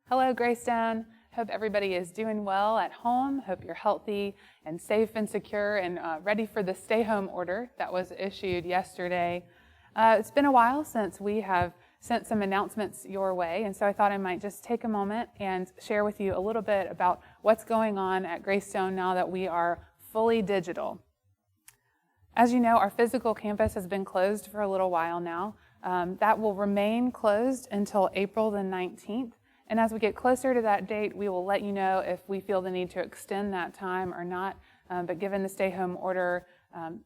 Hello, Greystone. Hope everybody is doing well at home. Hope you're healthy and safe and secure and ready for the stay-home order that was issued yesterday. It's been a while since we have sent some announcements your way, and so I thought I might just take a moment and share with you a little bit about what's going on at Greystone now that we are fully digital. As you know, our physical campus has been closed for a little while now. That will remain closed until April the 19th. And as we get closer to that date, we will let you know if we feel the need to extend that time or not. But given the stay-home order,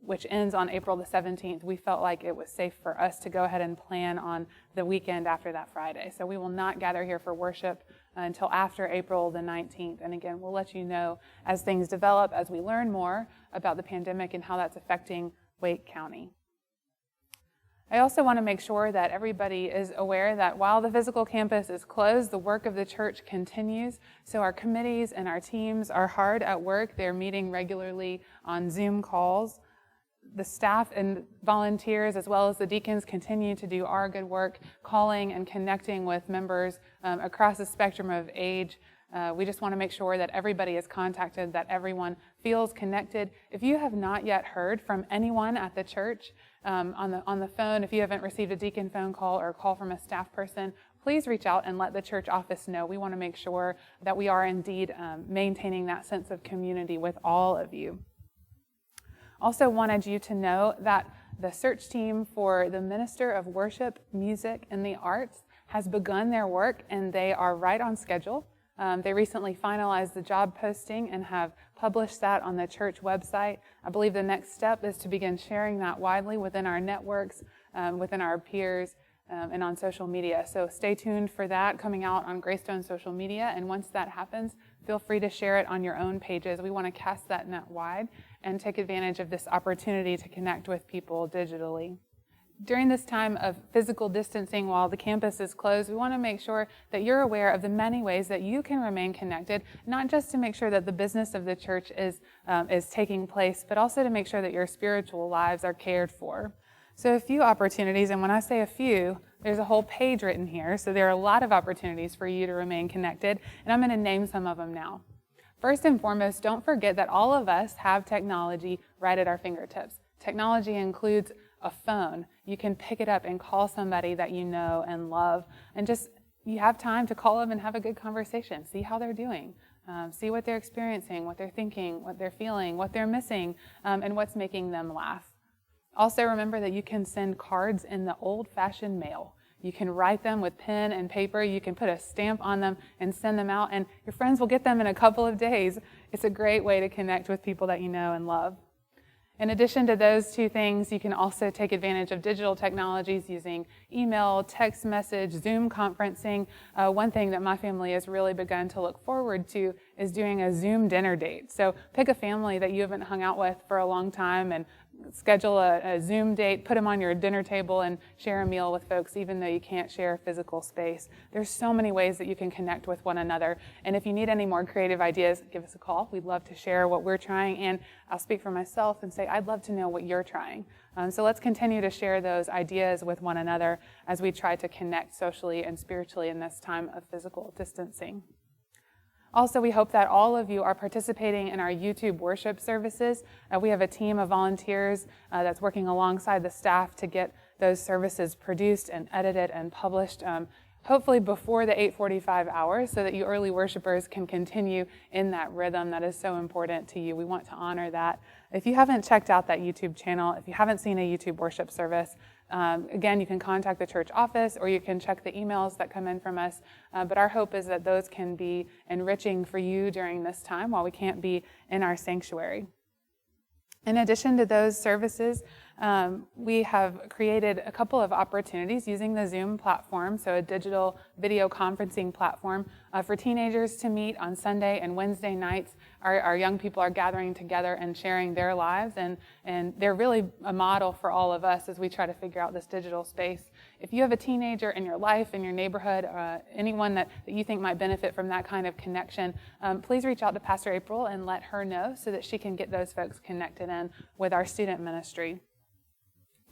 which ends on April the 17th, we felt like it was safe for us to go ahead and plan on the weekend after that Friday. So we will not gather here for worship until after April the 19th. And again, we'll let you know as things develop, as we learn more about the pandemic and how that's affecting Wake County. I also want to make sure that everybody is aware that while the physical campus is closed, the work of the church continues. So our committees and our teams are hard at work. They're meeting regularly on Zoom calls. The staff and volunteers, as well as the deacons, continue to do our good work, calling and connecting with members across the spectrum of age. We just want to make sure that everybody is contacted, that everyone feels connected. If you have not yet heard from anyone at the church on the phone, if you haven't received a deacon phone call or a call from a staff person, please reach out and let the church office know. We want to make sure that we are indeed maintaining that sense of community with all of you. Also wanted you to know that the search team for the Minister of Worship, Music, and the Arts has begun their work, and they are right on schedule. They recently finalized the job posting and have published that on the church website. I believe the next step is to begin sharing that widely within our networks, within our peers, and on social media. So stay tuned for that coming out on Greystone social media. And once that happens, feel free to share it on your own pages. We want to cast that net wide and take advantage of this opportunity to connect with people digitally. During this time of physical distancing while the campus is closed, we want to make sure that you're aware of the many ways that you can remain connected, not just to make sure that the business of the church is taking place, but also to make sure that your spiritual lives are cared for. So a few opportunities, and when I say a few, there's a whole page written here, so there are a lot of opportunities for you to remain connected, and I'm going to name some of them now. First and foremost, don't forget that all of us have technology right at our fingertips. Technology includes a phone. You can pick it up and call somebody that you know and love, and just you have time to call them and have a good conversation. See how they're doing. See what they're experiencing, what they're thinking, what they're feeling, what they're missing, and what's making them laugh. Also remember that you can send cards in the old-fashioned mail. You can write them with pen and paper. You can put a stamp on them and send them out, and your friends will get them in a couple of days. It's a great way to connect with people that you know and love. In addition to those two things, you can also take advantage of digital technologies using email, text message, Zoom conferencing. One thing that my family has really begun to look forward to is doing a Zoom dinner date. So pick a family that you haven't hung out with for a long time and schedule a Zoom date, put them on your dinner table and share a meal with folks, even though you can't share physical space. There's so many ways that you can connect with one another. And if you need any more creative ideas, give us a call. We'd love to share what we're trying. And I'll speak for myself and say, I'd love to know what you're trying. So let's continue to share those ideas with one another as we try to connect socially and spiritually in this time of physical distancing. Also, we hope that all of you are participating in our YouTube worship services. We have a team of volunteers that's working alongside the staff to get those services produced and edited and published, hopefully before the 8:45 hours, so that you early worshipers can continue in that rhythm that is so important to you. We want to honor that. If you haven't checked out that YouTube channel, if you haven't seen a YouTube worship service, again, you can contact the church office or you can check the emails that come in from us. But our hope is that those can be enriching for you during this time while we can't be in our sanctuary. In addition to those services, we have created a couple of opportunities using the Zoom platform, so a digital video conferencing platform for teenagers to meet on Sunday and Wednesday nights. Our young people are gathering together and sharing their lives, and they're really a model for all of us as we try to figure out this digital space. If you have a teenager in your life, in your neighborhood, anyone that you think might benefit from that kind of connection, please reach out to Pastor April and let her know so that she can get those folks connected in with our student ministry.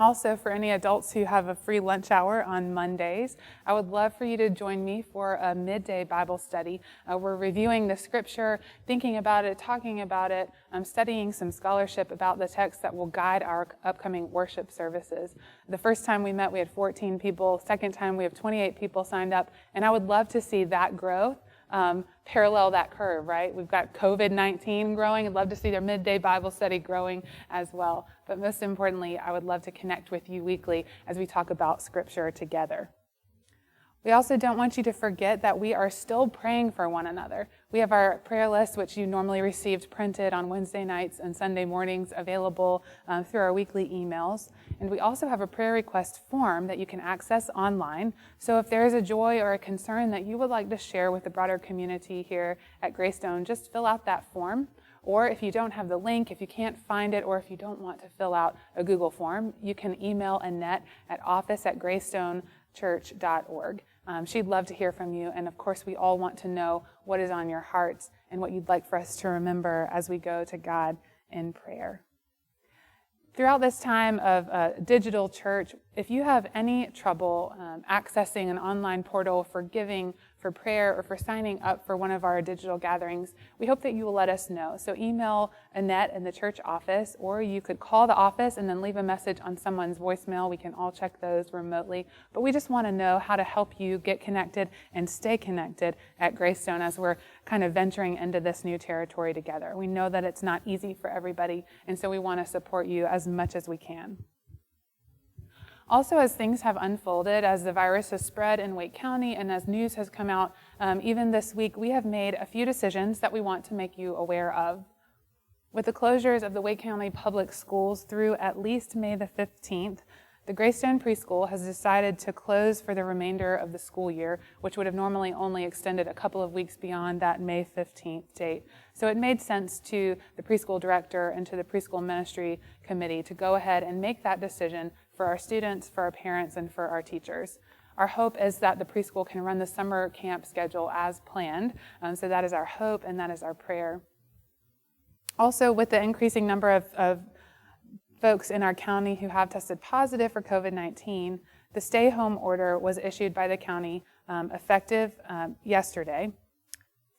Also, for any adults who have a free lunch hour on Mondays, I would love for you to join me for a midday Bible study. We're reviewing the scripture, thinking about it, talking about it, studying some scholarship about the text that will guide our upcoming worship services. The first time we met, we had 14 people. Second time, we have 28 people signed up, and I would love to see that growth parallel that curve, right? We've got COVID-19 growing. I'd love to see their midday Bible study growing as well. But most importantly, I would love to connect with you weekly as we talk about Scripture together. We also don't want you to forget that we are still praying for one another. We have our prayer list, which you normally received printed on Wednesday nights and Sunday mornings, available through our weekly emails. And we also have a prayer request form that you can access online. So if there is a joy or a concern that you would like to share with the broader community here at Greystone, just fill out that form. Or if you don't have the link, if you can't find it, or if you don't want to fill out a Google form, you can email Annette at office@greystonechurch.org. She'd love to hear from you, and of course we all want to know what is on your hearts and what you'd like for us to remember as we go to God in prayer. Throughout this time of digital church, if you have any trouble accessing an online portal for giving, for prayer, or for signing up for one of our digital gatherings, we hope that you will let us know. So email Annette in the church office, or you could call the office and then leave a message on someone's voicemail. We can all check those remotely. But we just want to know how to help you get connected and stay connected at Greystone as we're kind of venturing into this new territory together. We know that it's not easy for everybody, and so we want to support you as much as we can. Also, as things have unfolded, as the virus has spread in Wake County and as news has come out, even this week, we have made a few decisions that we want to make you aware of. With the closures of the Wake County public schools through at least May the 15th, the Greystone Preschool has decided to close for the remainder of the school year, which would have normally only extended a couple of weeks beyond that May 15th date. So it made sense to the preschool director and to the preschool ministry committee to go ahead and make that decision for our students, for our parents, and for our teachers. Our hope is that the preschool can run the summer camp schedule as planned. So that is our hope and that is our prayer. Also, with the increasing number of folks in our county who have tested positive for COVID-19, the stay-home order was issued by the county effective yesterday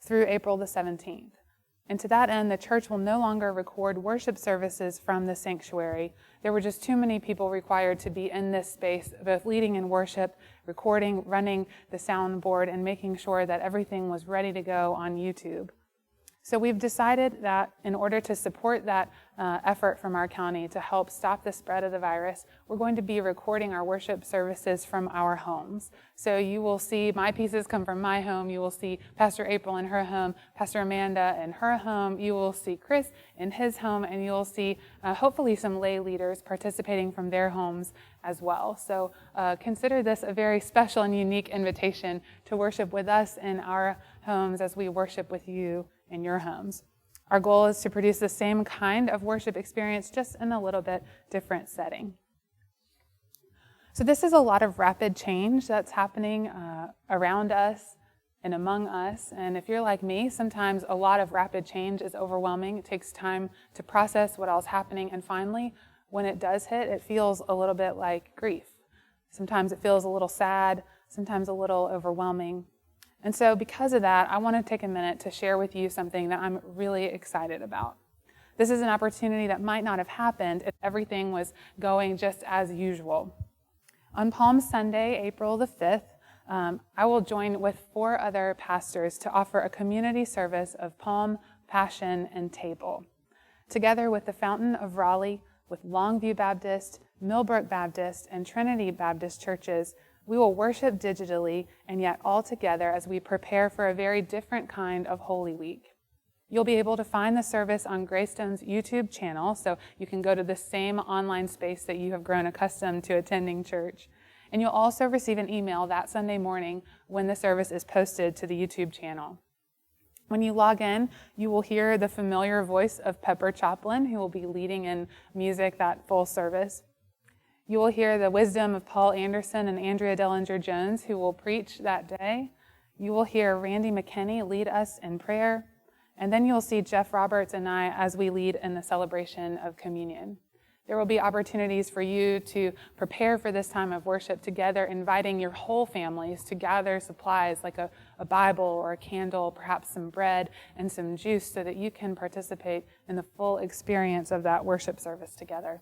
through April the 17th. And to that end, the church will no longer record worship services from the sanctuary. There were just too many people required to be in this space, both leading in worship, recording, running the soundboard, and making sure that everything was ready to go on YouTube. So we've decided that in order to support that effort from our county to help stop the spread of the virus, we're going to be recording our worship services from our homes. So you will see my pieces come from my home. You will see Pastor April in her home, Pastor Amanda in her home. You will see Chris in his home, and you'll see hopefully some lay leaders participating from their homes as well. So consider this a very special and unique invitation to worship with us in our homes as we worship with you in your homes. Our goal is to produce the same kind of worship experience, just in a little bit different setting. So this is a lot of rapid change that's happening around us and among us. And if you're like me, sometimes a lot of rapid change is overwhelming. It takes time to process what all's happening. And finally, when it does hit, it feels a little bit like grief. Sometimes it feels a little sad, sometimes a little overwhelming. And so because of that, I want to take a minute to share with you something that I'm really excited about. This is an opportunity that might not have happened if everything was going just as usual. On Palm Sunday, April the 5th, I will join with 4 other pastors to offer a community service of Palm, Passion, and Table. Together with the Fountain of Raleigh, with Longview Baptist, Millbrook Baptist, and Trinity Baptist churches, we will worship digitally and yet all together as we prepare for a very different kind of Holy Week. You'll be able to find the service on Greystone's YouTube channel, so you can go to the same online space that you have grown accustomed to attending church. And you'll also receive an email that Sunday morning when the service is posted to the YouTube channel. When you log in, you will hear the familiar voice of Pepper Choplin, who will be leading in music that full service. You will hear the wisdom of Paul Anderson and Andrea Dellinger-Jones, who will preach that day. You will hear Randy McKinney lead us in prayer. And then you'll see Jeff Roberts and I as we lead in the celebration of communion. There will be opportunities for you to prepare for this time of worship together, inviting your whole families to gather supplies like a Bible or a candle, perhaps some bread and some juice, so that you can participate in the full experience of that worship service together.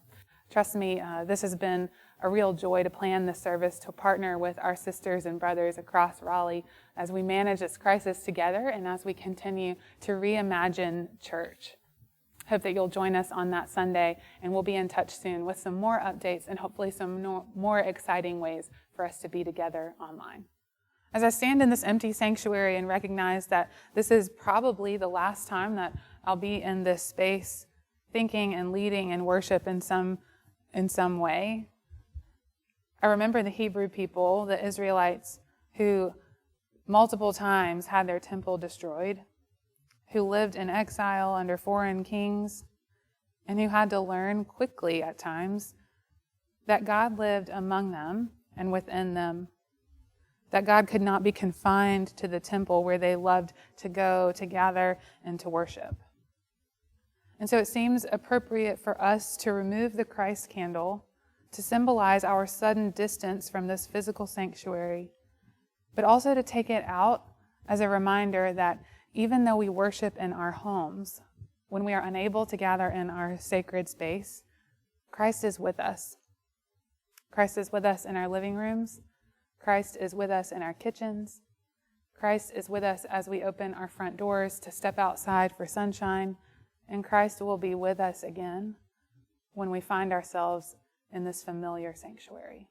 Trust me, this has been a real joy to plan this service, to partner with our sisters and brothers across Raleigh as we manage this crisis together and as we continue to reimagine church. Hope that you'll join us on that Sunday, and we'll be in touch soon with some more updates and hopefully some more exciting ways for us to be together online. As I stand in this empty sanctuary and recognize that this is probably the last time that I'll be in this space thinking and leading in worship in some way, I remember the Hebrew people, the Israelites, who multiple times had their temple destroyed, who lived in exile under foreign kings, and who had to learn quickly at times that God lived among them and within them, that God could not be confined to the temple where they loved to go, to gather, and to worship. And so it seems appropriate for us to remove the Christ candle to symbolize our sudden distance from this physical sanctuary, but also to take it out as a reminder that even though we worship in our homes, when we are unable to gather in our sacred space, Christ is with us. Christ is with us in our living rooms. Christ is with us in our kitchens. Christ is with us as we open our front doors to step outside for sunshine. And Christ will be with us again when we find ourselves in this familiar sanctuary.